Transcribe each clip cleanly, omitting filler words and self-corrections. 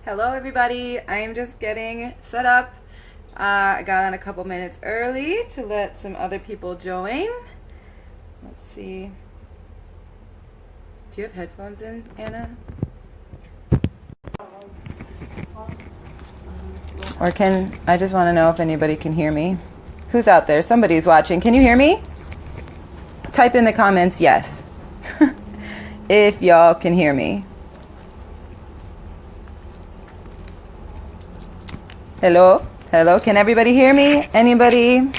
Hello everybody, I am just getting set up. I got on a couple minutes early to let some other people join. Let's see. Do you have headphones in, Anna? Or I just want to know if anybody can hear me. Who's out there? Somebody's watching. Can you hear me? Type in the comments yes. If y'all can hear me. Hello? Hello? Can everybody hear me? Anybody?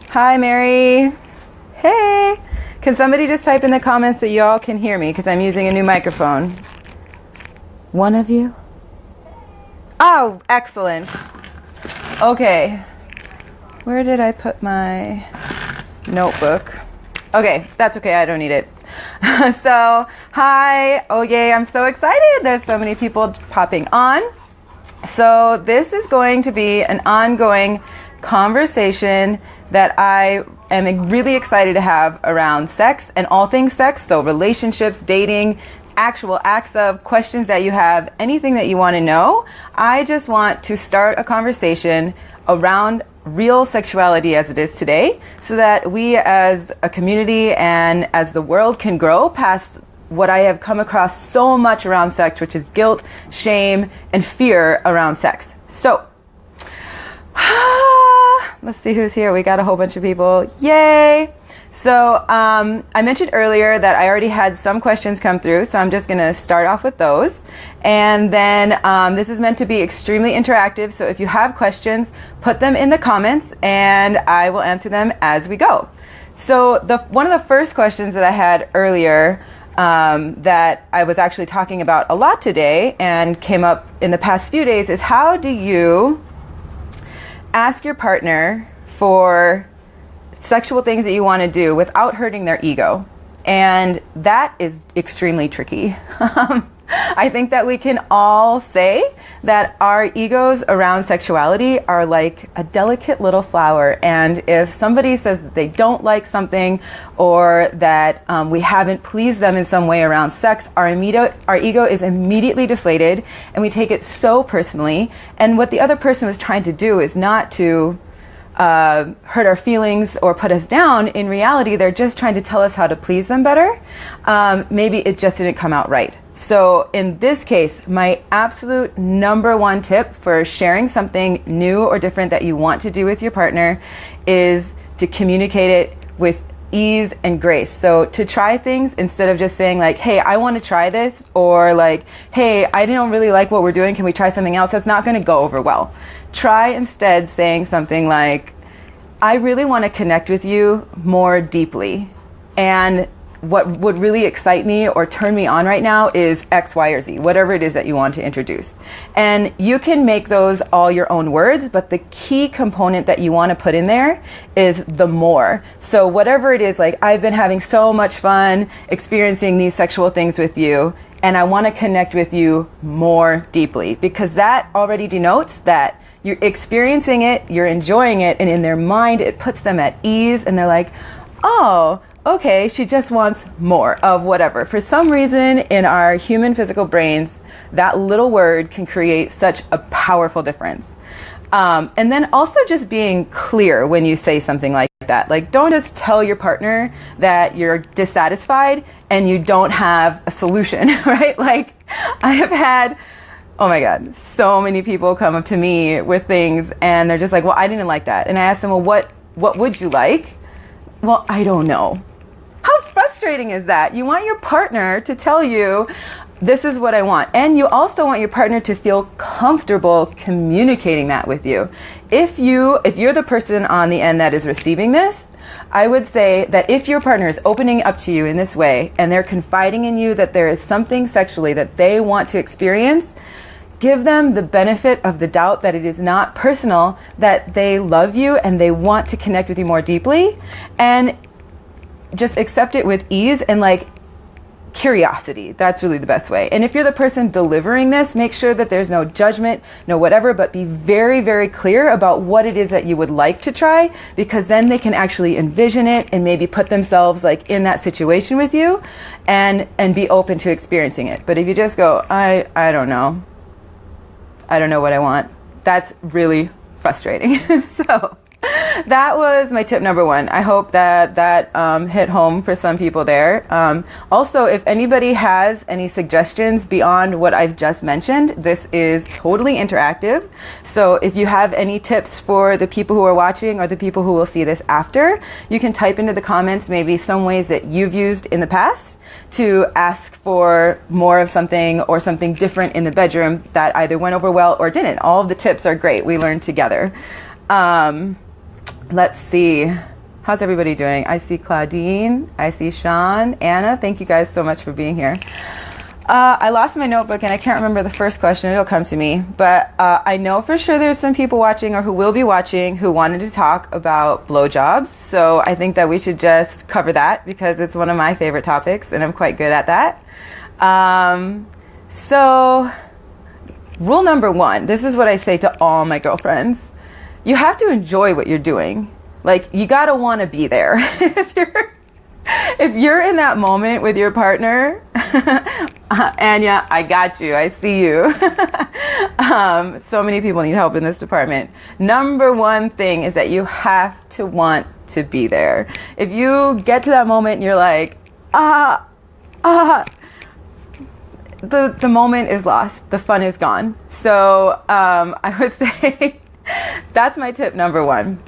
Hi, Mary. Hey. Can somebody just type in the comments that y'all can hear me because I'm using a new microphone? One of you? Oh, excellent. Okay. Where did I put my notebook? Okay, that's okay. I don't need it. So, hi. Oh, yay. I'm so excited. There's so many people popping on. So this is going to be an ongoing conversation that I am really excited to have around sex and all things sex. So relationships, dating, actual acts of, questions that you have, anything that you want to know. I just want to start a conversation around real sexuality as it is today so that we as a community and as the world can grow past what I have come across so much around sex, which is guilt, shame, and fear around sex. So, let's see who's here. We got a whole bunch of people. Yay! So, I mentioned earlier that I already had some questions come through, so I'm just going to start off with those. And then this is meant to be extremely interactive, so if you have questions, put them in the comments, and I will answer them as we go. So, one of the first questions that I had earlier that I was actually talking about a lot today and came up in the past few days is how do you ask your partner for sexual things that you want to do without hurting their ego? And that is extremely tricky. I think that we can all say that our egos around sexuality are like a delicate little flower. And if somebody says that they don't like something or that we haven't pleased them in some way around sex, our ego is immediately deflated and we take it so personally. And what the other person was trying to do is not to hurt our feelings or put us down. In reality, they're just trying to tell us how to please them better. Maybe it just didn't come out right. So in this case, my absolute number one tip for sharing something new or different that you want to do with your partner is to communicate it with ease and grace. So to try things instead of just saying like, hey, I want to try this, or like, hey, I don't really like what we're doing. Can we try something else? That's not going to go over well. Try instead saying something like, I really want to connect with you more deeply. And what would really excite me or turn me on right now is X, Y, or Z, whatever it is that you want to introduce. And you can make those all your own words, but the key component that you want to put in there is the more. So whatever it is, like, I've been having so much fun experiencing these sexual things with you, and I want to connect with you more deeply, because that already denotes that you're experiencing it, you're enjoying it, and in their mind, it puts them at ease, and they're like, oh, okay, she just wants more of whatever. For some reason in our human physical brains, that little word can create such a powerful difference. And then also just being clear when you say something like that. Like, don't just tell your partner that you're dissatisfied and you don't have a solution, right? Like, I have had, oh my God, so many people come up to me with things and they're just like, well, I didn't like that. And I ask them, well, what would you like? Well, I don't know. How frustrating is that? You want your partner to tell you, this is what I want. And you also want your partner to feel comfortable communicating that with you. If you're the person on the end that is receiving this, I would say that if your partner is opening up to you in this way and they're confiding in you that there is something sexually that they want to experience, give them the benefit of the doubt that it is not personal, that they love you and they want to connect with you more deeply, and just accept it with ease and like curiosity. That's really the best way. And if you're the person delivering this, make sure that there's no judgment, no whatever, but be very, very clear about what it is that you would like to try, because then they can actually envision it and maybe put themselves like in that situation with you and be open to experiencing it. But if you just go, I don't know, I don't know what I want. That's really frustrating. So that was my tip number one. I hope that hit home for some people there. Also, if anybody has any suggestions beyond what I've just mentioned, this is totally interactive. So if you have any tips for the people who are watching or the people who will see this after, you can type into the comments maybe some ways that you've used in the past to ask for more of something or something different in the bedroom that either went over well or didn't. All of the tips are great. We learned together. Let's see. How's everybody doing? I see Claudine. I see Sean. Anna, thank you guys so much for being here. I lost my notebook and I can't remember the first question. It'll come to me. But I know for sure there's some people watching or who will be watching who wanted to talk about blowjobs. So I think that we should just cover that because it's one of my favorite topics and I'm quite good at that. So rule number one, this is what I say to all my girlfriends. You have to enjoy what you're doing. Like, you gotta want to be there. If you're in that moment with your partner, Anya, I got you. I see you. So many people need help in this department. Number one thing is that you have to want to be there. If you get to that moment and you're like, the moment is lost. The fun is gone. So I would say that's my tip number one.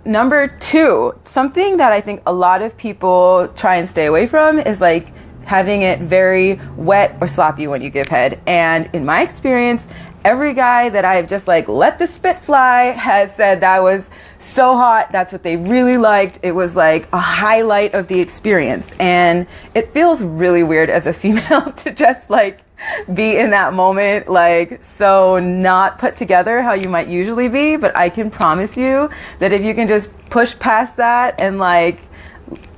Number two, something that I think a lot of people try and stay away from is like having it very wet or sloppy when you give head. And in my experience, every guy that I've just like let the spit fly has said that was so hot. That's what they really liked. It was like a highlight of the experience. And it feels really weird as a female to just like be in that moment, like so not put together how you might usually be. But I can promise you that if you can just push past that and like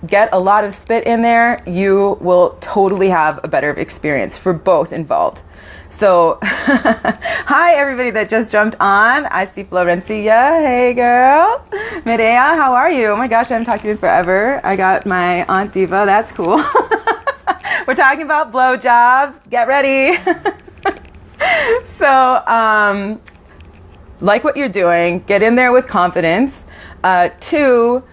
get a lot of spit in there, you will totally have a better experience for both involved. So hi everybody that just jumped on. I see Florencia. Hey girl. Medea, how are you? Oh my gosh, I haven't talked to you in forever. I got my Aunt Diva. That's cool. We're talking about blowjobs. Get ready. So like what you're doing, get in there with confidence. Two,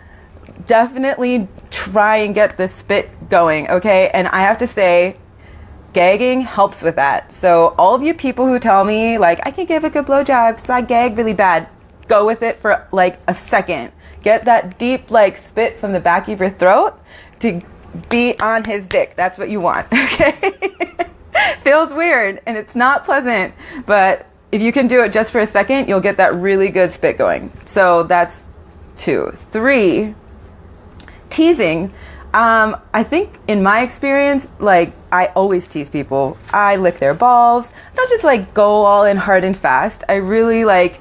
definitely try and get the spit going, okay? And I have to say, gagging helps with that. So all of you people who tell me, like, I can give a good blowjob because I gag really bad, go with it for like a second. Get that deep, like, spit from the back of your throat to be on his dick. That's what you want, okay? Feels weird and it's not pleasant, but if you can do it just for a second, you'll get that really good spit going. So that's two. Three, teasing. I think in my experience, like, I always tease people. I lick their balls. I don't just like go all in hard and fast. I really like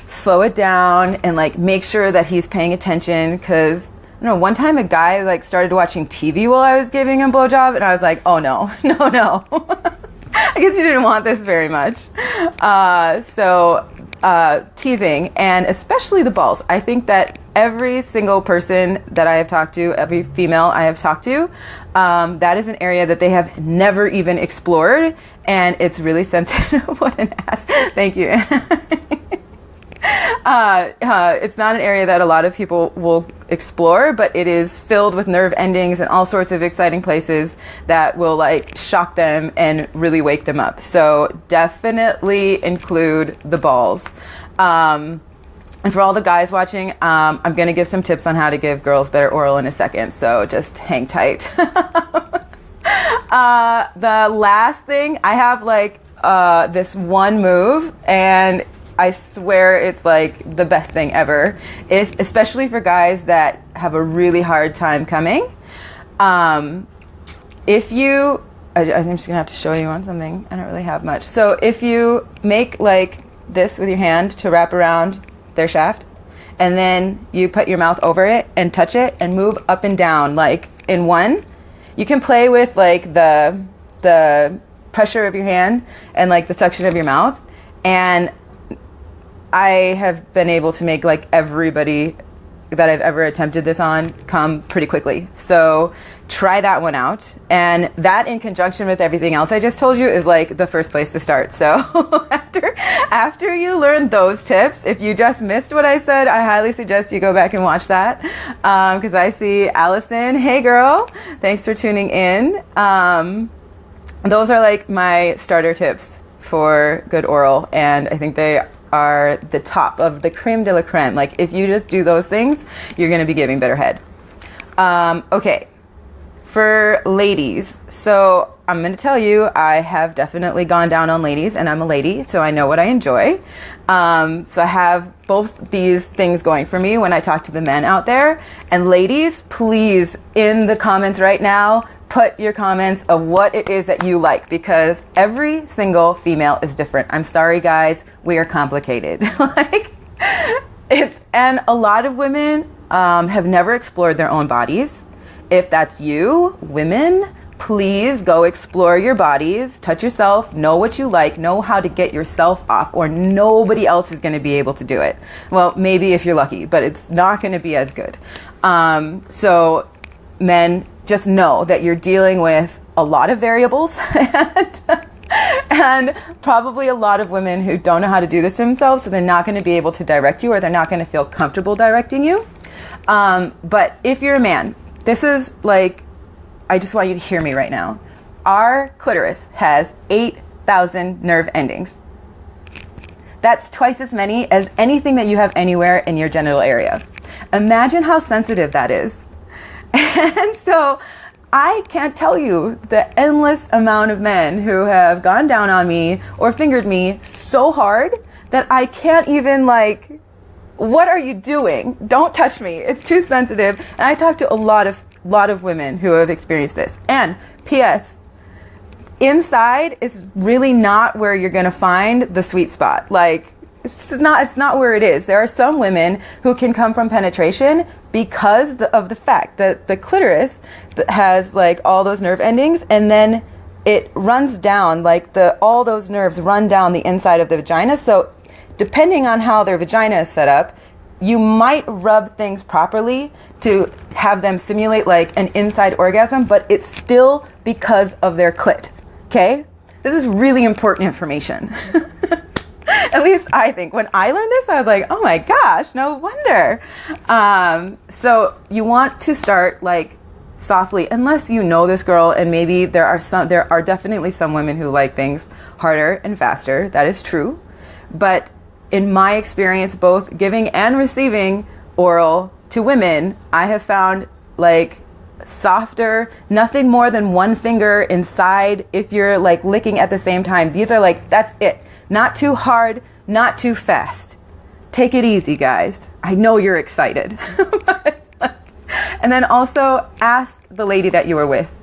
slow it down and like make sure that he's paying attention. Cause I don't know, one time a guy like started watching TV while I was giving him a blowjob and I was like, oh no. I guess you didn't want this very much. Teasing, and especially the balls. I think that every single person that I have talked to, every female I have talked to, that is an area that they have never even explored, and it's really sensitive. What an ass. Thank you. It's not an area that a lot of people will explore, but it is filled with nerve endings and all sorts of exciting places that will like shock them and really wake them up. So definitely include the balls. And for all the guys watching, I'm going to give some tips on how to give girls better oral in a second. So just hang tight. The last thing, I have like this one move, and I swear it's like the best thing ever. Especially for guys that have a really hard time coming. I'm just gonna have to show you on something. I don't really have much. So if you make like this with your hand to wrap around their shaft, and then you put your mouth over it and touch it and move up and down like in one, you can play with like the pressure of your hand and like the suction of your mouth, and I have been able to make like everybody that I've ever attempted this on come pretty quickly. So try that one out. And that in conjunction with everything else I just told you is like the first place to start. So after you learn those tips, if you just missed what I said, I highly suggest you go back and watch that. Because I see Allison. Hey girl, thanks for tuning in. Those are like my starter tips for good oral. And I think they are the top of the creme de la creme. Like if you just do those things, you're going to be giving better head. Okay. For ladies, so I'm going to tell you, I have definitely gone down on ladies, and I'm a lady, so I know what I enjoy. So I have both these things going for me when I talk to the men out there. And ladies, please, in the comments right now, put your comments of what it is that you like, because every single female is different. I'm sorry, guys, we are complicated. And a lot of women have never explored their own bodies. If that's you, women, please go explore your bodies, touch yourself, know what you like, know how to get yourself off, or nobody else is going to be able to do it. Well, maybe if you're lucky, but it's not going to be as good. So men, just know that you're dealing with a lot of variables and probably a lot of women who don't know how to do this themselves, so they're not going to be able to direct you, or they're not going to feel comfortable directing you. But if you're a man, this is like, I just want you to hear me right now. Our clitoris has 8,000 nerve endings. That's twice as many as anything that you have anywhere in your genital area. Imagine how sensitive that is. And so I can't tell you the endless amount of men who have gone down on me or fingered me so hard that I can't even like, what are you doing? Don't touch me. It's too sensitive. And I talk to a lot of women who have experienced this. And P.S. inside is really not where you're going to find the sweet spot. Like, it's not where it is. There are some women who can come from penetration because of the fact that the clitoris has like all those nerve endings, and then it runs down, like all those nerves run down the inside of the vagina. So depending on how their vagina is set up, you might rub things properly to have them simulate like an inside orgasm, but it's still because of their clit. Okay? This is really important information. At least I think. When I learned this, I was like, oh my gosh, no wonder. So you want to start like softly, unless you know this girl, and maybe there are definitely some women who like things harder and faster. That is true. But in my experience, both giving and receiving oral to women, I have found like softer, nothing more than one finger inside if you're like licking at the same time. These are like, that's it. Not too hard, not too fast. Take it easy, guys. I know you're excited. And then also ask the lady that you were with.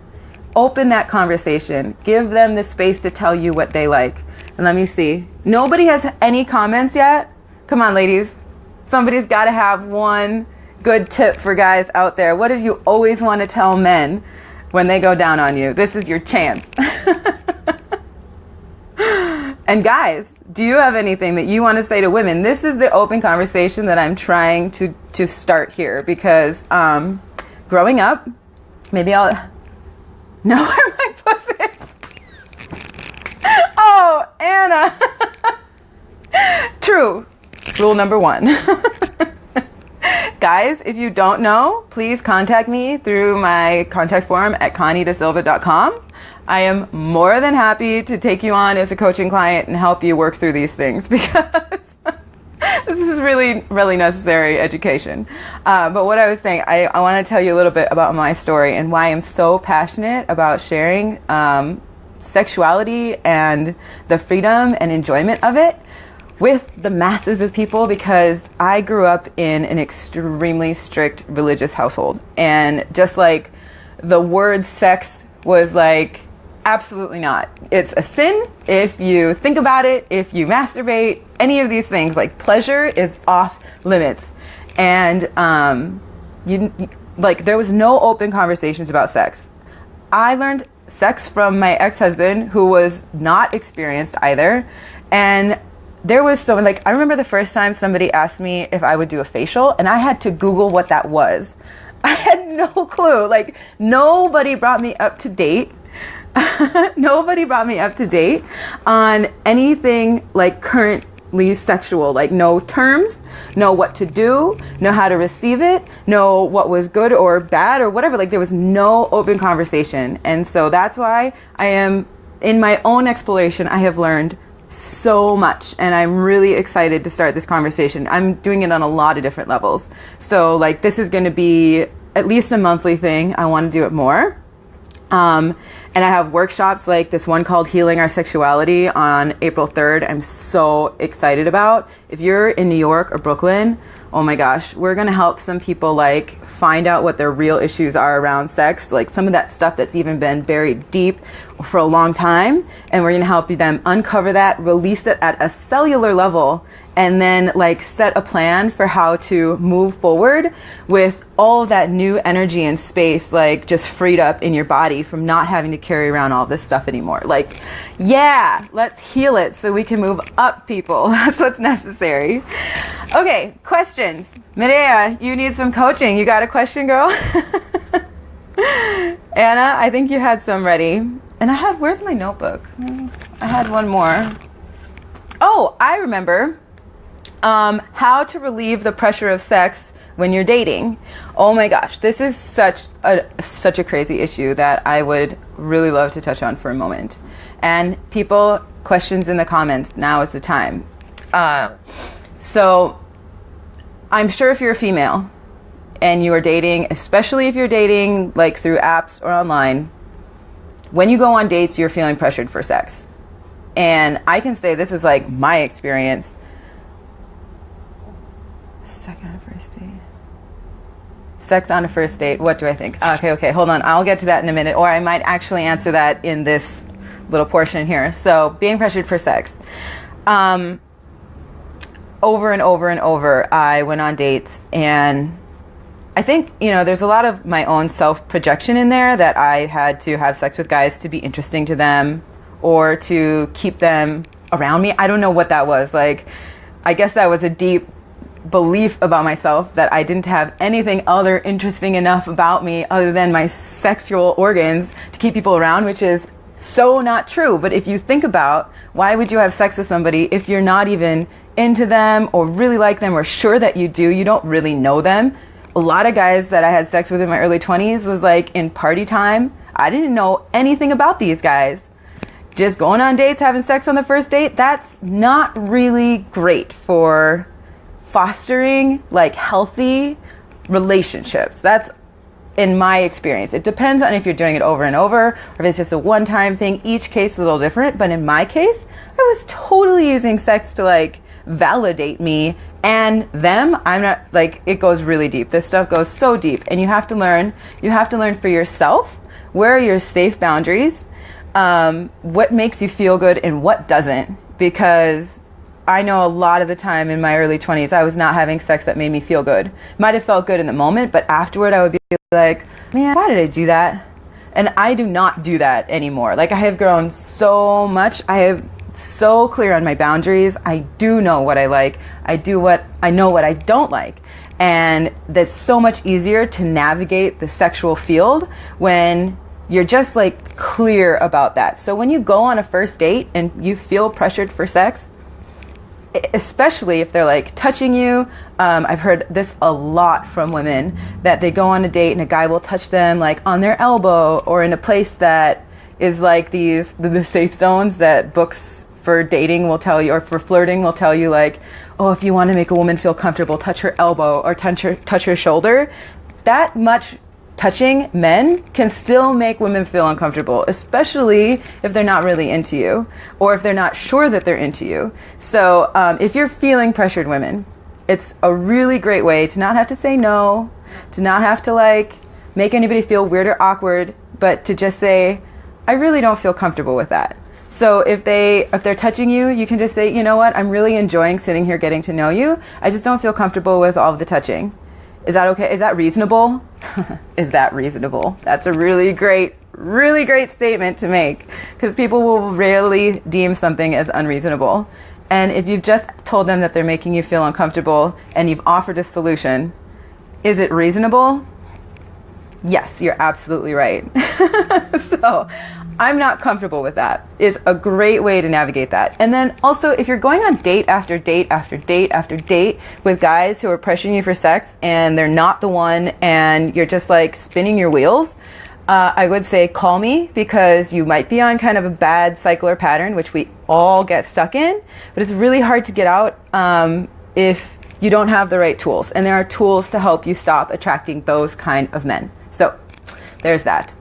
Open that conversation. Give them the space to tell you what they like. And let me see. Nobody has any comments yet? Come on, ladies. Somebody's got to have one good tip for guys out there. What did you always want to tell men when they go down on you? This is your chance. And guys, do you have anything that you want to say to women? This is the open conversation that I'm trying to start here, because growing up, maybe I'll know where my pussy is. Oh, Anna. True. Rule number 1. Guys, if you don't know, please contact me through my contact form at conniedasilva.com. I am more than happy to take you on as a coaching client and help you work through these things, because this is really, really necessary education. But what I was saying, I want to tell you a little bit about my story and why I'm so passionate about sharing sexuality and the freedom and enjoyment of it with the masses of people, because I grew up in an extremely strict religious household. And just like the word sex was like, absolutely not. It's a sin if you think about it, if you masturbate, any of these things, like pleasure is off limits. And there was no open conversations about sex. I learned sex from my ex-husband, who was not experienced either. And there was so, like, I remember the first time somebody asked me if I would do a facial, and I had to Google what that was. I had no clue. Like, nobody brought me up to date. Nobody brought me up to date on anything like currently sexual, like know terms, know what to do, know how to receive it, know what was good or bad or whatever. Like, there was no open conversation. And so that's why I am, in my own exploration, I have learned so much, and I'm really excited to start this conversation. I'm doing it on a lot of different levels. So like, this is going to be at least a monthly thing. I want to do it more. And I have workshops like this one called Healing Our Sexuality on April 3rd. I'm so excited about. If you're in New York or Brooklyn, oh my gosh, we're going to help some people like find out what their real issues are around sex, like some of that stuff that's even been buried deep for a long time. And we're going to help them uncover that, release it at a cellular level, and then like set a plan for how to move forward with all of that new energy and space, like just freed up in your body from not having to carry around all this stuff anymore. Like, yeah, let's heal it so we can move up, people. That's what's necessary. Okay, questions. Medea, you need some coaching. You got a question, girl? Anna, I think you had some ready. And I had, where's my notebook? I had one more. Oh, I remember. How to relieve the pressure of sex when you're dating. Oh my gosh, this is such a crazy issue that I would really love to touch on for a moment. And people, questions in the comments, now is the time. So I'm sure if you're a female and you are dating, especially if you're dating like through apps or online, when you go on dates, you're feeling pressured for sex. And I can say this is like my experience. Sex on a first date. What do I think? Okay, hold on. I'll get to that in a minute, or I might actually answer that in this little portion here. So, being pressured for sex. Over and over and over, I went on dates, and I think, you know, there's a lot of my own self-projection in there that I had to have sex with guys to be interesting to them or to keep them around me. I don't know what that was. Like, I guess that was a deep belief about myself that I didn't have anything other interesting enough about me other than my sexual organs to keep people around, which is so not true. But if you think about, why would you have sex with somebody if you're not even into them or really like them or sure that you do, you don't really know them? A lot of guys that I had sex with in my early 20s was like in party time. I didn't know anything about these guys. Just going on dates, having sex on the first date, that's not really great for fostering like healthy relationships. That's in my experience. It depends on if you're doing it over and over or if it's just a one-time thing. Each case is a little different, but in my case, I was totally using sex to like validate me and them. I'm not like, it goes really deep. This stuff goes so deep, and you have to learn for yourself, where are your safe boundaries, what makes you feel good and what doesn't, because I know a lot of the time in my early 20s, I was not having sex that made me feel good. Might have felt good in the moment, but afterward I would be like, man, why did I do that? And I do not do that anymore. Like, I have grown so much. I have so clear on my boundaries. I do know what I like. I know what I don't like. And that's so much easier to navigate the sexual field when you're just like clear about that. So when you go on a first date and you feel pressured for sex, especially if they're like touching you. I've heard this a lot from women, that they go on a date and a guy will touch them like on their elbow or in a place that is like the safe zones that books for dating will tell you, or for flirting will tell you, like, oh, if you want to make a woman feel comfortable, touch her elbow or touch her shoulder. That much touching men can still make women feel uncomfortable, especially if they're not really into you or if they're not sure that they're into you. So if you're feeling pressured, women, it's a really great way to not have to say no, to not have to like make anybody feel weird or awkward, but to just say, I really don't feel comfortable with that. So if they're touching you, you can just say, you know what, I'm really enjoying sitting here getting to know you. I just don't feel comfortable with all of the touching. Is that okay? Is that reasonable? Is that reasonable? That's a really great statement to make, because people will rarely deem something as unreasonable. And if you've just told them that they're making you feel uncomfortable and you've offered a solution, is it reasonable? Yes, you're absolutely right. So I'm not comfortable with that. It's a great way to navigate that. And then also, if you're going on date after date after date after date with guys who are pressuring you for sex and they're not the one and you're just like spinning your wheels, I would say call me, because you might be on kind of a bad cycle or pattern, which we all get stuck in, but it's really hard to get out if you don't have the right tools. And there are tools to help you stop attracting those kind of men. So there's that.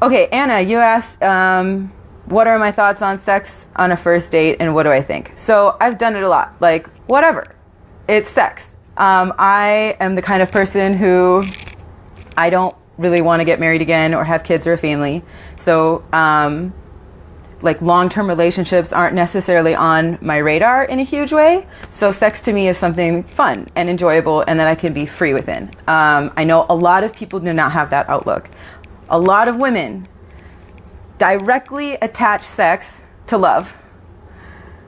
Okay, Anna, you asked, what are my thoughts on sex on a first date and what do I think? So I've done it a lot. Like, whatever. It's sex. I am the kind of person who I don't really want to get married again or have kids or a family. So, like, long-term relationships aren't necessarily on my radar in a huge way. So sex to me is something fun and enjoyable and that I can be free within. I know a lot of people do not have that outlook. A lot of women directly attach sex to love.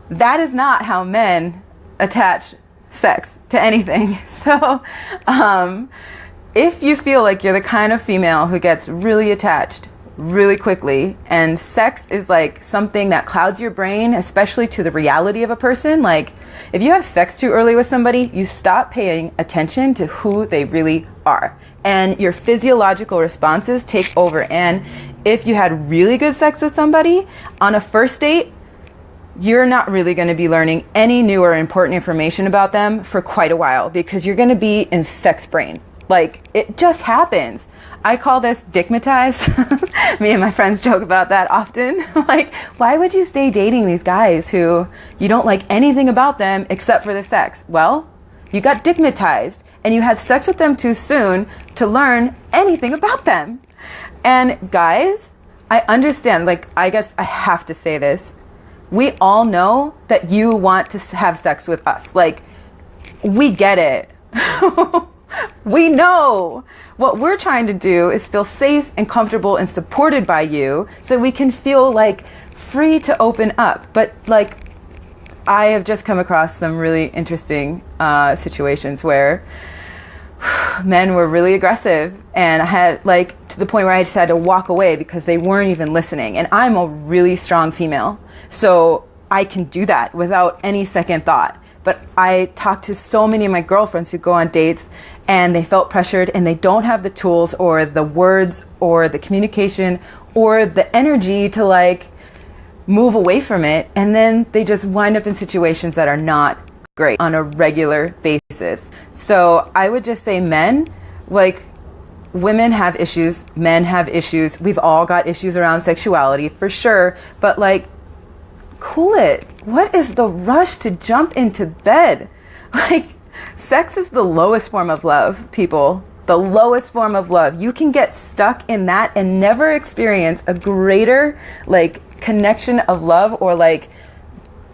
That is not how men attach sex to anything. So, if you feel like you're the kind of female who gets really attached really quickly and sex is like something that clouds your brain, especially to the reality of a person, like if you have sex too early with somebody, you stop paying attention to who they really are and your physiological responses take over. And if you had really good sex with somebody on a first date, you're not really going to be learning any new or important information about them for quite a while, because you're going to be in sex brain. Like, it just happens. I call this dickmatized. Me and my friends joke about that often. Like, why would you stay dating these guys who you don't like anything about them except for the sex? Well, you got dickmatized and you had sex with them too soon to learn anything about them. And guys, I understand, like, I guess I have to say this. We all know that you want to have sex with us. Like, we get it. We know. What we're trying to do is feel safe and comfortable and supported by you so we can feel like free to open up. But like, I have just come across some really interesting situations where men were really aggressive, and I had, like, to the point where I just had to walk away because they weren't even listening. And I'm a really strong female, so I can do that without any second thought. But I talked to so many of my girlfriends who go on dates and they felt pressured and they don't have the tools or the words or the communication or the energy to like move away from it. And then they just wind up in situations that are not great on a regular basis. So I would just say men, like, women have issues, men have issues. We've all got issues around sexuality for sure. But like, cool it. What is the rush to jump into bed? Like, sex is the lowest form of love, people. The lowest form of love. You can get stuck in that and never experience a greater, like, connection of love or, like,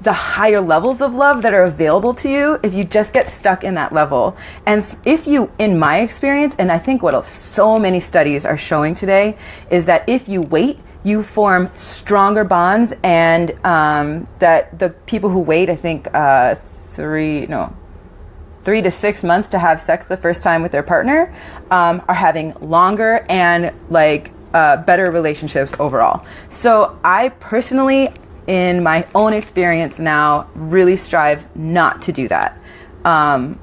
the higher levels of love that are available to you if you just get stuck in that level. And if you, in my experience, and I think what so many studies are showing today, is that if you wait, you form stronger bonds, and that the people who wait, I think 3 to 6 months to have sex the first time with their partner, are having longer and like better relationships overall. So I personally, in my own experience now, really strive not to do that. I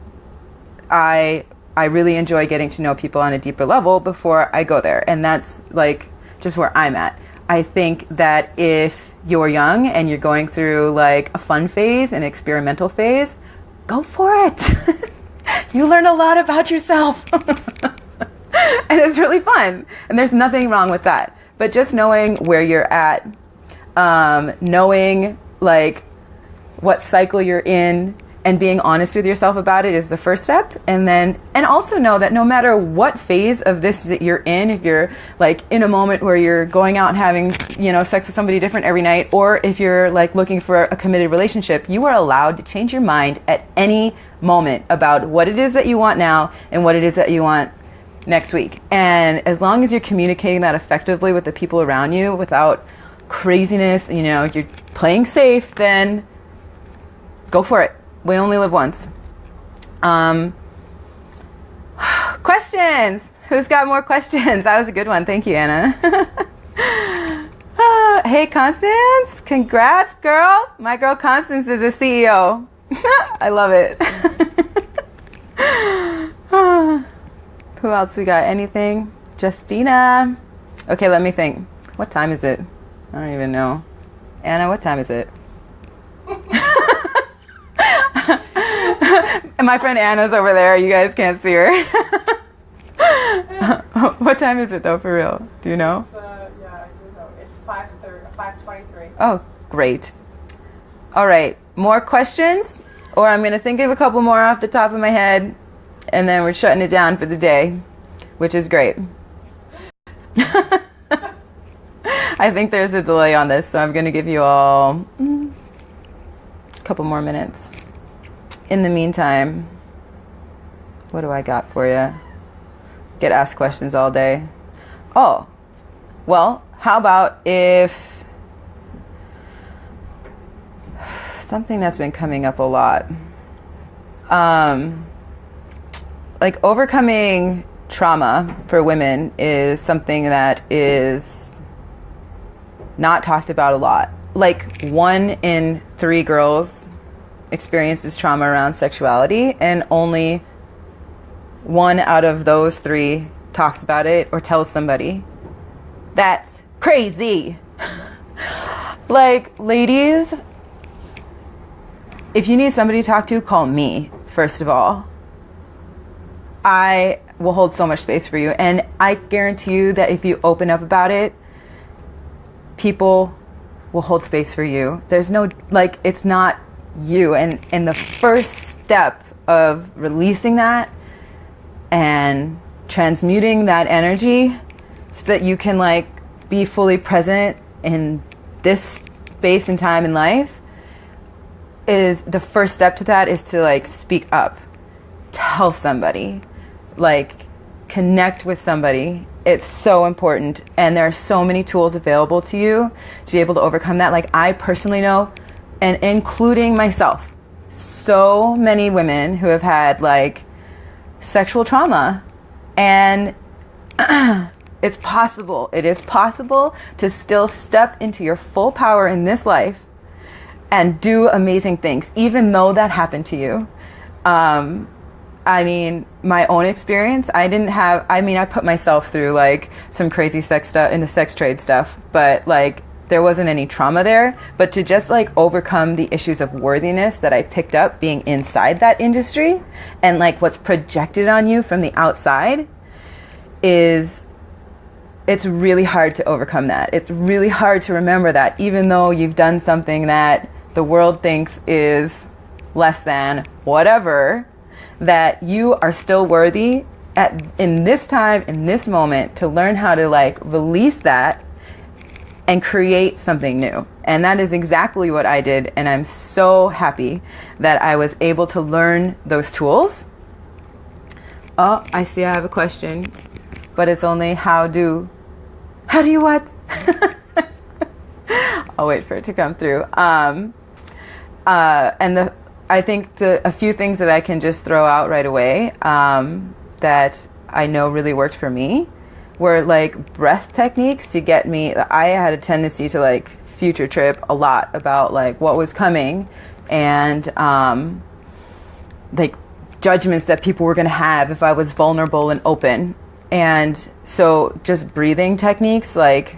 really enjoy getting to know people on a deeper level before I go there, and that's like just where I'm at. I think that if you're young and you're going through like a fun phase, an experimental phase, go for it. You learn a lot about yourself. And it's really fun. And there's nothing wrong with that. But just knowing where you're at, knowing like what cycle you're in, and being honest with yourself about it is the first step. And also know that no matter what phase of this that you're in, if you're like in a moment where you're going out and having, sex with somebody different every night, or if you're like looking for a committed relationship, you are allowed to change your mind at any moment about what it is that you want now and what it is that you want next week. And as long as you're communicating that effectively with the people around you without craziness, you're playing safe, then go for it. We only live once. Questions. Who's got more questions? That was a good one. Thank you, Anna. Hey, Constance. Congrats, girl. My girl Constance is a CEO. I love it. Who else we got? Anything? Justina. Okay, let me think. What time is it? I don't even know. Anna, what time is it? My friend Anna's over there. You guys can't see her. What time is it though, for real? Do you know? Yeah, I do know. It's 5:23. Oh, great. All right. More questions? Or I'm going to think of a couple more off the top of my head, and then we're shutting it down for the day, which is great. I think there's a delay on this, so I'm going to give you all a couple more minutes. In the meantime, what do I got for you? Get asked questions all day. Oh, well, how about if something that's been coming up a lot, like overcoming trauma for women is something that is not talked about a lot. Like 1 in 3 girls experiences trauma around sexuality, and only 1 out of those 3 talks about it or tells somebody. That's crazy. Like, ladies, if you need somebody to talk to, call me, first of all. I will hold so much space for you, and I guarantee you that if you open up about it, people will hold space for you. There's no, like, it's not you. And the first step of releasing that and transmuting that energy so that you can, like, be fully present in this space and time in life, is the first step to that is to, like, speak up, tell somebody, like, connect with somebody. It's so important, and there are so many tools available to you to be able to overcome that. Like, I personally know, and including myself, so many women who have had, like, sexual trauma, and it's possible. It is possible to still step into your full power in this life and do amazing things, even though that happened to you. I mean, my own experience, I put myself through, like, some crazy sex stuff in the sex trade stuff, but, like, there wasn't any trauma there. But to just, like, overcome the issues of worthiness that I picked up being inside that industry, and, like, what's projected on you from the outside, it's really hard to overcome that. It's really hard to remember that, even though you've done something that the world thinks is less than whatever, that you are still worthy in this time, in this moment, to learn how to, like, release that and create something new. And that is exactly what I did, and I'm so happy that I was able to learn those tools. Oh, I see I have a question, but it's only how do you what? I'll wait for it to come through. I think a few things that I can just throw out right away that I know really worked for me were, like, breath techniques to get me. I had a tendency to, like, future trip a lot about, like, what was coming, and like, judgments that people were going to have if I was vulnerable and open. And so just breathing techniques, like,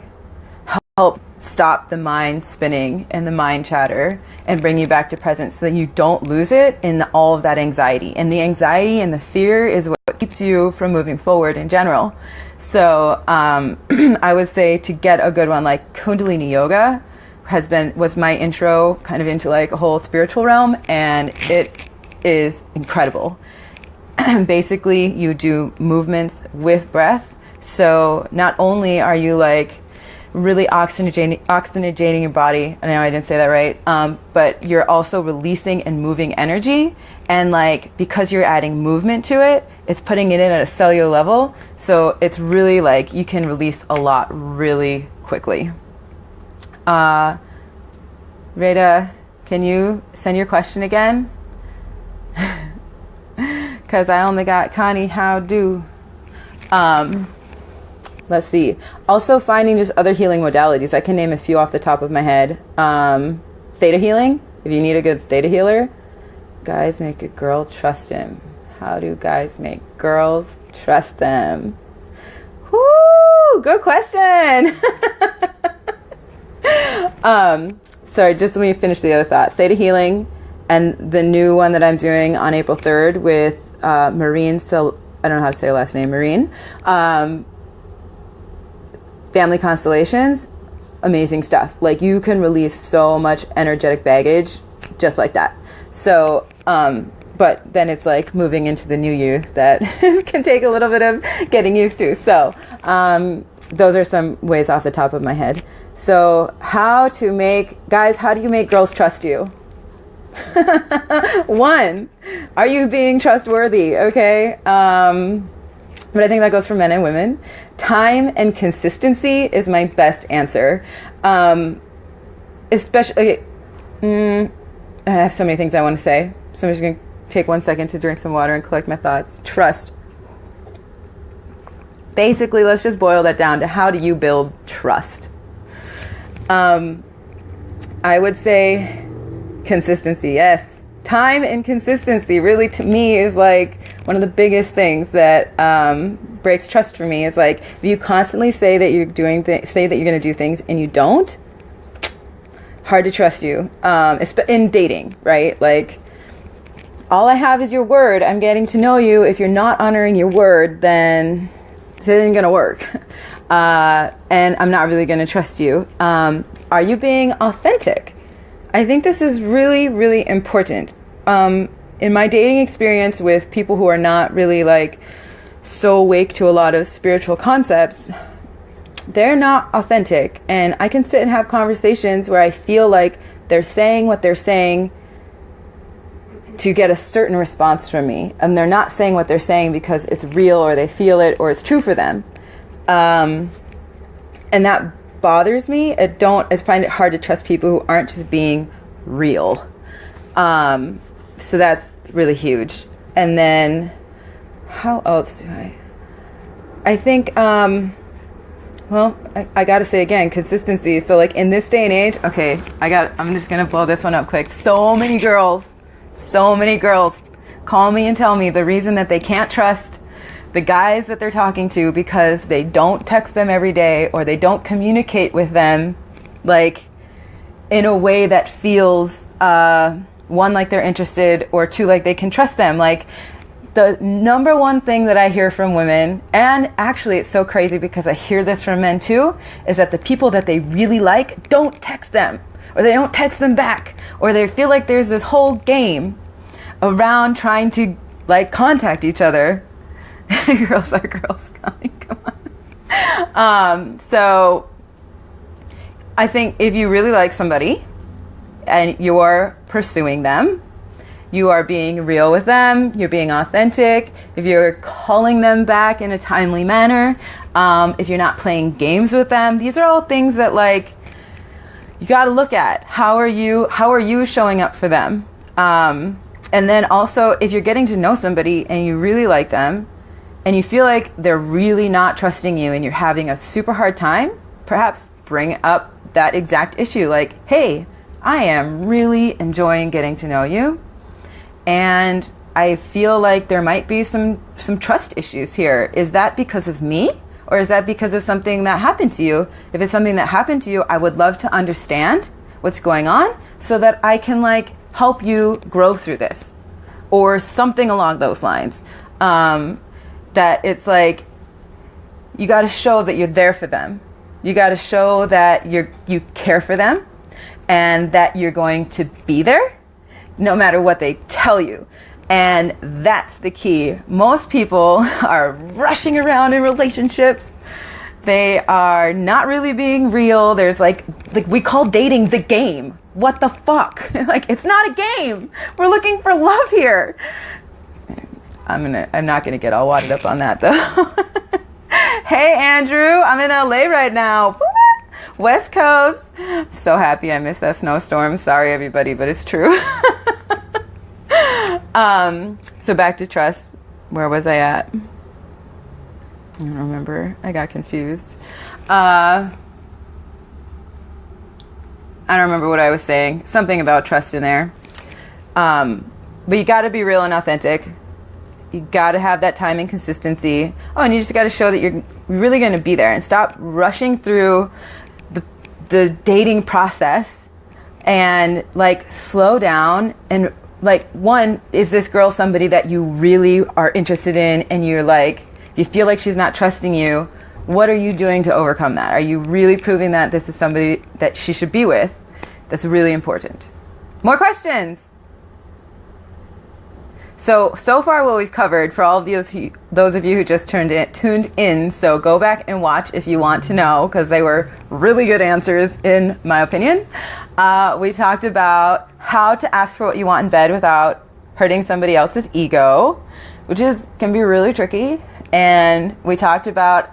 help stop the mind spinning and the mind chatter and bring you back to presence so that you don't lose it in all of that anxiety. And the anxiety and the fear is what keeps you from moving forward in general. So I would say to get a good one, like Kundalini Yoga was my intro kind of into, like, a whole spiritual realm, and it is incredible. Basically, you do movements with breath. So not only are you, like, really oxygenating your body, I know I didn't say that right, but you're also releasing and moving energy, and, like, because you're adding movement to it, it's putting it in at a cellular level, so it's really, like, you can release a lot really quickly. Rita, can you send your question again? Because I only got Connie, how do. Let's see. Also finding just other healing modalities. I can name a few off the top of my head. Theta healing, if you need a good theta healer. Guys make a girl trust him. How do guys make girls trust them? Woo! Good question. Sorry, just let me finish the other thought. Theta healing, and the new one that I'm doing on April 3rd with Marine. So I don't know how to say her last name. Marine. Family constellations. Amazing stuff. Like, you can release so much energetic baggage just like that. So, but then it's like moving into the new you that can take a little bit of getting used to. So, those are some ways off the top of my head. So how do you make girls trust you? 1, are you being trustworthy? Okay. But I think that goes for men and women. Time and consistency is my best answer. Especially, I have so many things I want to say. So I'm just going to take 1 second to drink some water and collect my thoughts. Trust. Basically, let's just boil that down to how do you build trust? I would say consistency. Yes. Time and consistency really, to me, is like one of the biggest things that breaks trust for me. Is like, if you constantly say that you're say that you're going to do things and you don't, hard to trust you. In dating, right? Like, all I have is your word. I'm getting to know you. If you're not honoring your word, then this isn't going to work. And I'm not really going to trust you. Are you being authentic? I think this is really, really important. In my dating experience with people who are not really like so awake to a lot of spiritual concepts, they're not authentic. And I can sit and have conversations where I feel like they're saying what they're saying to get a certain response from me. And they're not saying what they're saying because it's real or they feel it or it's true for them. And that bothers me. I find it hard to trust people who aren't just being real. So that's really huge. And then how else do I think, well, I got to say again, consistency. So like in this day and age, okay, I'm just going to blow this one up quick. So many girls call me and tell me the reason that they can't trust the guys that they're talking to because they don't text them every day or they don't communicate with them like in a way that feels 1, like they're interested, or 2, like they can trust them. Like, the number one thing that I hear from women, and actually it's so crazy because I hear this from men too, is that the people that they really like don't text them, or they don't text them back, or they feel like there's this whole game around trying to like contact each other. Girls are girls coming, come on. So I think if you really like somebody and you're pursuing them, you are being real with them, you're being authentic, if you're calling them back in a timely manner, if you're not playing games with them, these are all things that like you got to look at. How are you showing up for them? And then also, if you're getting to know somebody and you really like them and you feel like they're really not trusting you and you're having a super hard time, perhaps bring up that exact issue. Like, hey, I am really enjoying getting to know you, and I feel like there might be some trust issues here. Is that because of me, or is that because of something that happened to you? If it's something that happened to you, I would love to understand what's going on so that I can like help you grow through this, or something along those lines. That it's like, you got to show that you're there for them. You got to show that you care for them, and that you're going to be there no matter what they tell you. And that's the key. Most people are rushing around in relationships. They are not really being real. There's like we call dating the game. What the fuck? Like, it's not a game. We're looking for love here. I'm not gonna get all wadded up on that though. Hey Andrew, I'm in LA right now. West Coast. So happy I missed that snowstorm. Sorry, everybody, but it's true. So back to trust. Where was I at? I don't remember. I got confused. I don't remember what I was saying. Something about trust in there. But you got to be real and authentic. You got to have that time and consistency. Oh, and you just got to show that you're really going to be there and stop rushing through the dating process and like slow down and like, one, is this girl somebody that you really are interested in and you're like, you feel like she's not trusting you? What are you doing to overcome that? Are you really proving that this is somebody that she should be with? That's really important. More questions? So far what we've covered for all of those of you who just tuned in, so go back and watch if you want to know, because they were really good answers in my opinion. We talked about how to ask for what you want in bed without hurting somebody else's ego, which can be really tricky. And we talked about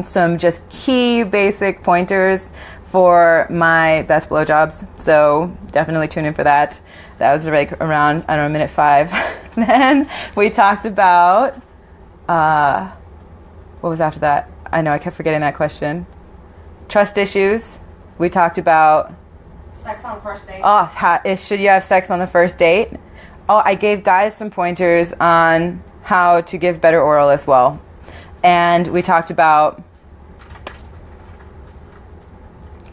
some just key basic pointers for my best blowjobs. So definitely tune in for that. That was like around, I don't know, minute 5. Then we talked about, what was after that? I know, I kept forgetting that question. Trust issues. We talked about sex on first date. Oh, should you have sex on the first date? Oh, I gave guys some pointers on how to give better oral as well. And we talked about,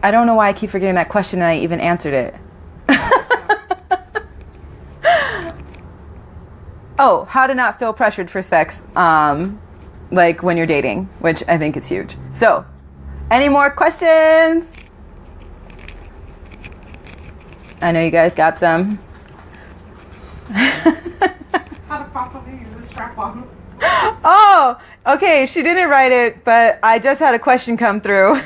I don't know why I keep forgetting that question and I even answered it. Oh, how to not feel pressured for sex, like when you're dating, which I think is huge. So, any more questions? I know you guys got some. How to properly use a strap-on. Oh, okay, she didn't write it, but I just had a question come through.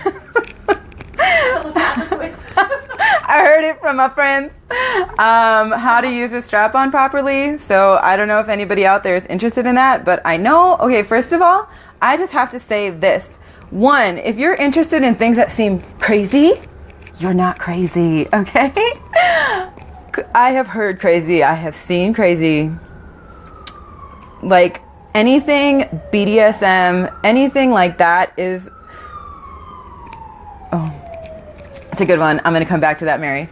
I heard it from a friend. How to use a strap-on properly. So I don't know if anybody out there is interested in that, but I know, okay, first of all, I just have to say this. One, if you're interested in things that seem crazy, you're not crazy, okay? I have heard crazy. I have seen crazy. Like anything BDSM, anything like that is... Oh, it's a good one. I'm going to come back to that, Mary.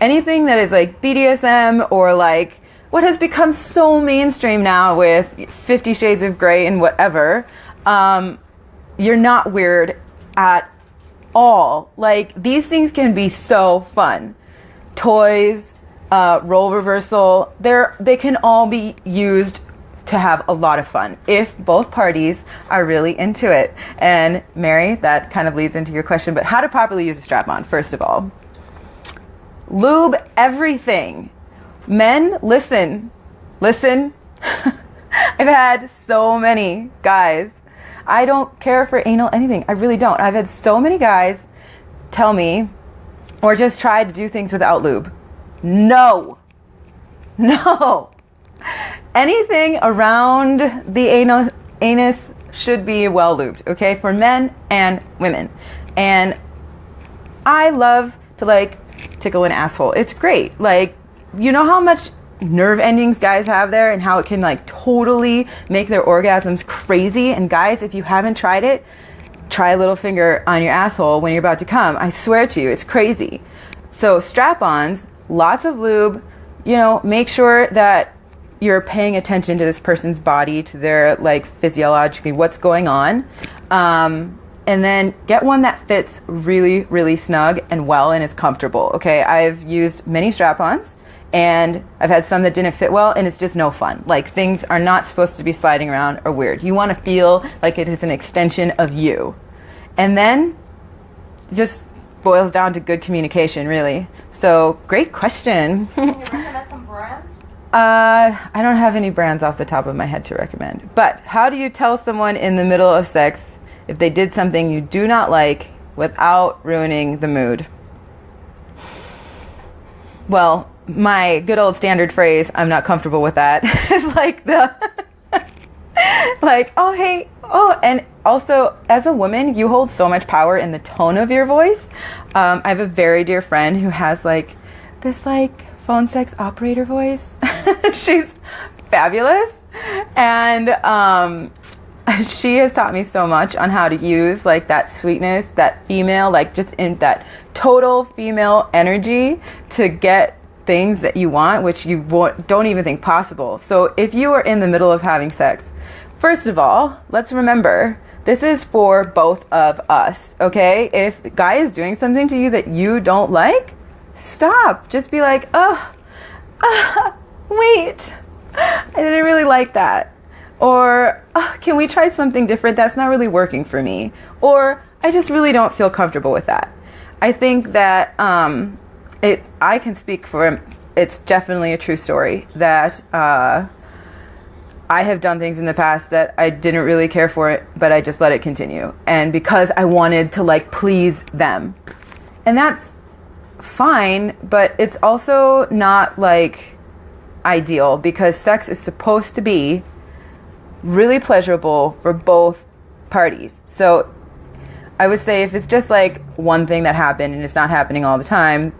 Anything that is like BDSM or like what has become so mainstream now with 50 Shades of Grey and whatever, you're not weird at all. Like these things can be so fun. Toys, role reversal, they can all be used to have a lot of fun if both parties are really into it. And Mary, that kind of leads into your question, but how to properly use a strap-on, first of all. Lube everything. Men, listen. I've had so many guys. I don't care for anal anything. I really don't. I've had so many guys tell me or just try to do things without lube. No. Anything around the anus should be well lubed, okay? For men and women. And I love to like tickle an asshole. It's great. Like, you know how much nerve endings guys have there and how it can like totally make their orgasms crazy? And guys, if you haven't tried it, try a little finger on your asshole when you're about to come. I swear to you, it's crazy. So strap-ons, lots of lube, make sure that you're paying attention to this person's body, to their like physiologically what's going on. And then get one that fits really, really snug and well and is comfortable. Okay, I've used many strap-ons and I've had some that didn't fit well and it's just no fun. Like things are not supposed to be sliding around or weird. You want to feel like it is an extension of you. And then it just boils down to good communication, really. So great question. Can you recommend some brands? I don't have any brands off the top of my head to recommend. But how do you tell someone in the middle of sex if they did something you do not like without ruining the mood? Well, my good old standard phrase, I'm not comfortable with that, is like like, oh, hey, oh, and also, as a woman, you hold so much power in the tone of your voice. I have a very dear friend who has like this like phone sex operator voice. She's fabulous. And she has taught me so much on how to use like that sweetness, that female, like just in that total female energy to get things that you want, which you don't even think possible. So if you are in the middle of having sex, first of all, let's remember this is for both of us, okay? If the guy is doing something to you that you don't like, stop. Just be like, wait, I didn't really like that. Or, can we try something different? That's not really working for me. Or, I just really don't feel comfortable with that. I think that I can speak for him. It's definitely a true story that I have done things in the past that I didn't really care for it, but I just let it continue. And because I wanted to like please them. And that's fine, but it's also not like ideal, because sex is supposed to be really pleasurable for both parties. So I would say if it's just like one thing that happened and it's not happening all the time,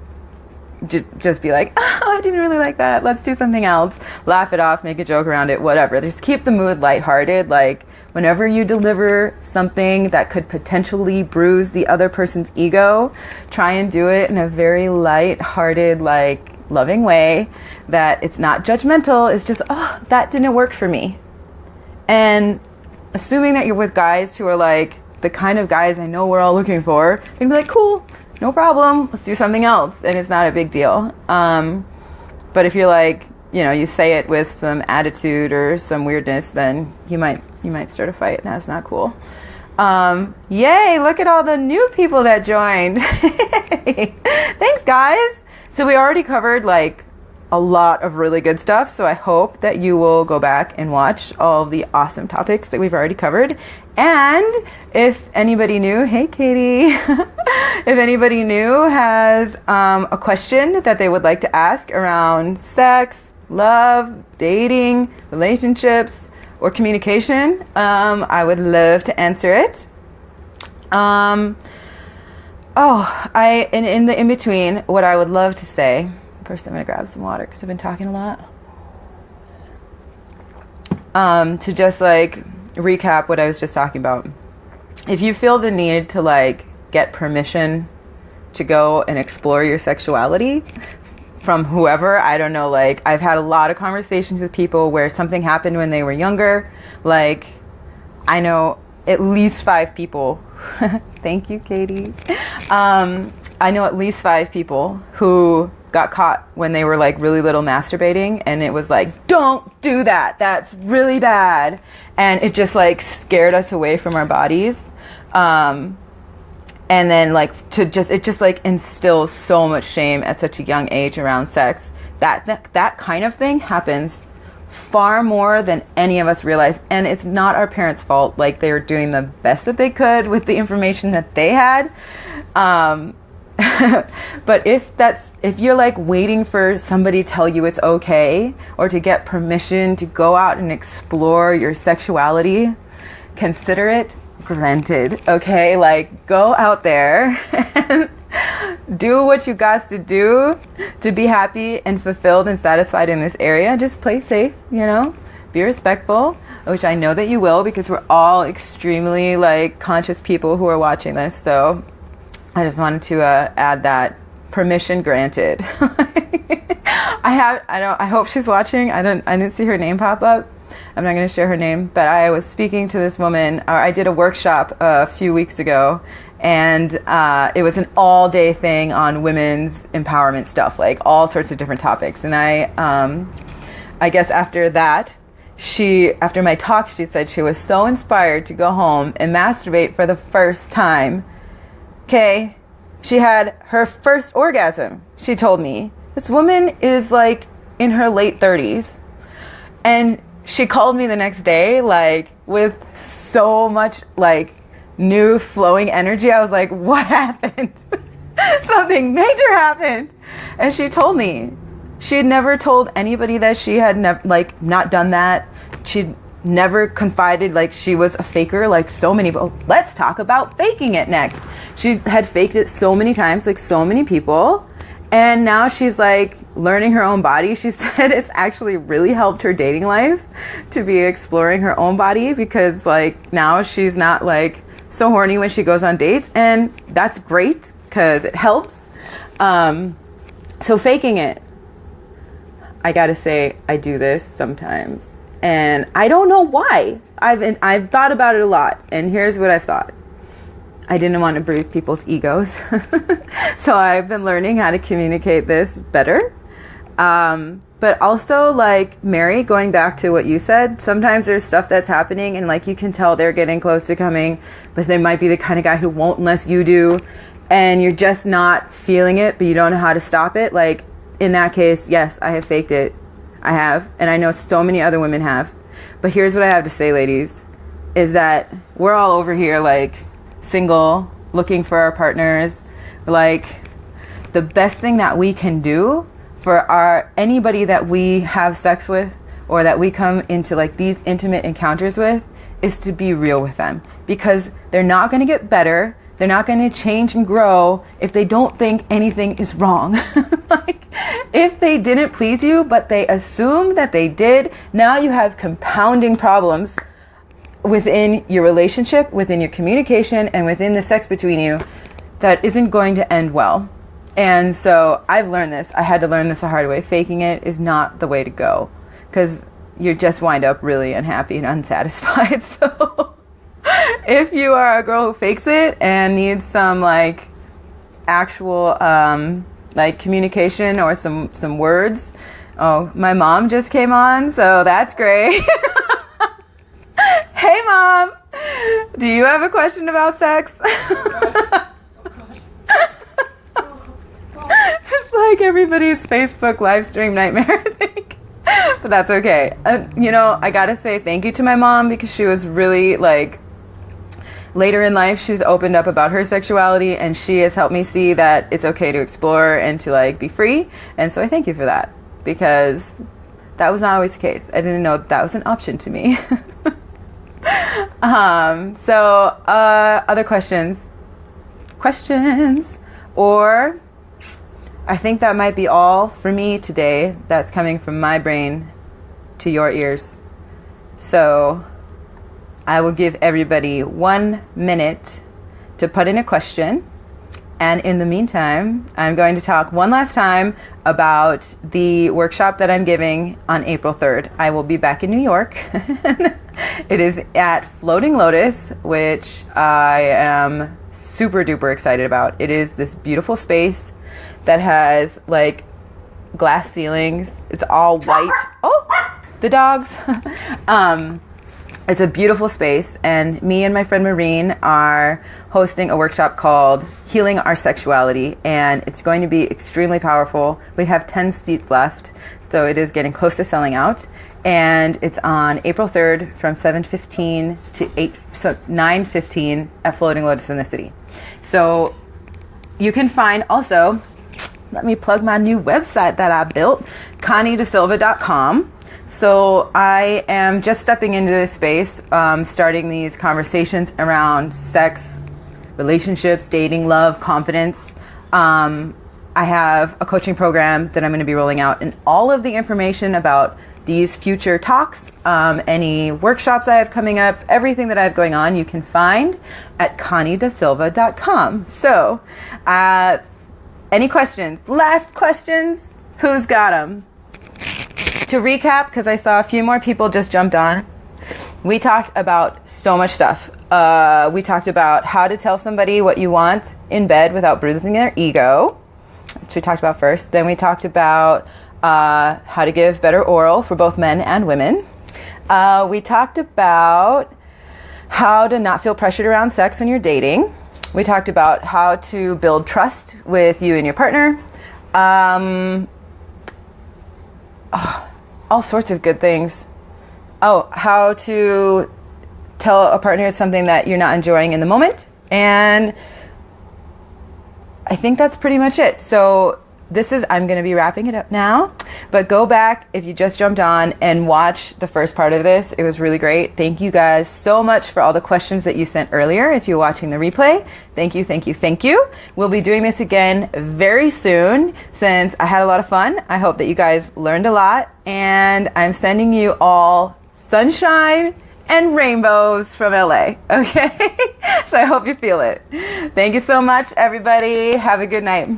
just be like, I didn't really like that. Let's do something else. Laugh it off, make a joke around it, whatever. Just keep the mood lighthearted. Like whenever you deliver something that could potentially bruise the other person's ego, try and do it in a very lighthearted, like loving way that it's not judgmental. It's just, that didn't work for me. And assuming that you're with guys who are like the kind of guys I know we're all looking for, they'd be like, cool, no problem, let's do something else. And it's not a big deal. But if you're like, you say it with some attitude or some weirdness, then you might start a fight, and that's not cool. Yay, look at all the new people that joined. Thanks, guys. So we already covered like a lot of really good stuff, so I hope that you will go back and watch all of the awesome topics that we've already covered. And if anybody new, hey Katie, if anybody new has a question that they would like to ask around sex, love, dating, relationships, or communication, I would love to answer it. In the in-between, what I would love to say, first I'm going to grab some water because I've been talking a lot. To just like recap what I was just talking about. If you feel the need to like get permission to go and explore your sexuality from whoever, I don't know, like I've had a lot of conversations with people where something happened when they were younger. Like I know at least 5 people. Thank you, Katie. I know at least 5 people who got caught when they were like really little masturbating, and it was like, don't do that, that's really bad, and it just like scared us away from our bodies. And then like it just like instills so much shame at such a young age around sex. That kind of thing happens far more than any of us realize, and it's not our parents' fault. Like they were doing the best that they could with the information that they had. But if you're like waiting for somebody to tell you it's okay, or to get permission to go out and explore your sexuality, consider it granted. Okay, like go out there and do what you got to do to be happy and fulfilled and satisfied in this area. Just play safe, be respectful, which I know that you will, because we're all extremely like conscious people who are watching this. So I just wanted to add that, permission granted. I hope she's watching. I didn't see her name pop up. I'm not going to share her name, but I was speaking to this woman. I did a workshop a few weeks ago, and it was an all-day thing on women's empowerment stuff, like all sorts of different topics. And I guess after that, after my talk, she said she was so inspired to go home and masturbate for the first time. Okay, she had her first orgasm, she told me. This woman is like in her late 30s. And she called me the next day, like with so much like new flowing energy. I was like, what happened? Something major happened. And she told me she had never told anybody that she had not done that. She'd never confided like she was a faker like so many people. Let's talk about faking it next. She had faked it so many times, like so many people. And now she's like learning her own body. She said it's actually really helped her dating life to be exploring her own body, because like now she's not like so horny when she goes on dates, and that's great because it helps. So faking it, I gotta say, I do this sometimes, and I don't know why. I've thought about it a lot, and here's what I've thought. I didn't want to bruise people's egos. So I've been learning how to communicate this better. But also, like, Mary, going back to what you said, sometimes there's stuff that's happening and like you can tell they're getting close to coming, but they might be the kind of guy who won't unless you do, and you're just not feeling it, but you don't know how to stop it. Like in that case, yes, I have faked it. I have, and I know so many other women have. But here's what I have to say, ladies, is that we're all over here like single, looking for our partners. Like, the best thing that we can do for anybody that we have sex with or that we come into like these intimate encounters with is to be real with them, because they're not going to get better. They're not going to change and grow if they don't think anything is wrong. Like, if they didn't please you, but they assume that they did, now you have compounding problems within your relationship, within your communication, and within the sex between you that isn't going to end well. And so I've learned this. I had to learn this the hard way. Faking it is not the way to go, because you just wind up really unhappy and unsatisfied. So if you are a girl who fakes it and needs some like actual like communication or some words. Oh, my mom just came on, so that's great. Hey Mom, do you have a question about sex? It's like everybody's Facebook live stream nightmare, I think. But that's okay. You know, I gotta say thank you to my mom, because she was really like, later in life, she's opened up about her sexuality, and she has helped me see that it's okay to explore and to like be free. And so I thank you for that, because that was not always the case. I didn't know that was an option to me. Other questions, or I think that might be all for me today. That's coming from my brain to your ears. So I will give everybody 1 minute to put in a question. And in the meantime, I'm going to talk one last time about the workshop that I'm giving on April 3rd. I will be back in New York. It is at Floating Lotus, which I am super duper excited about. It is this beautiful space that has like glass ceilings. It's all white. Oh, the dogs. It's a beautiful space, and me and my friend Maureen are hosting a workshop called Healing Our Sexuality, and it's going to be extremely powerful. We have 10 seats left, so it is getting close to selling out, and it's on April 3rd from 7:15 to 9:15 at Floating Lotus in the city. So you can find also, let me plug my new website that I built, ConnieDaSilva.com. So I am just stepping into this space, starting these conversations around sex, relationships, dating, love, confidence. I have a coaching program that I'm going to be rolling out, and all of the information about these future talks, any workshops I have coming up, everything that I have going on, you can find at ConnieDaSilva.com. So any questions? Last questions? Who's got them? To recap, because I saw a few more people just jumped on, we talked about so much stuff. We talked about how to tell somebody what you want in bed without bruising their ego, which we talked about first. Then we talked about how to give better oral for both men and women. We talked about how to not feel pressured around sex when you're dating. We talked about how to build trust with you and your partner. All sorts of good things. Oh, how to tell a partner something that you're not enjoying in the moment. And I think that's pretty much it. So I'm going to be wrapping it up now, but go back if you just jumped on and watch the first part of this. It was really great. Thank you guys so much for all the questions that you sent earlier. If you're watching the replay, thank you, thank you, thank you. We'll be doing this again very soon since I had a lot of fun. I hope that you guys learned a lot, and I'm sending you all sunshine and rainbows from LA. Okay? So I hope you feel it. Thank you so much, everybody. Have a good night.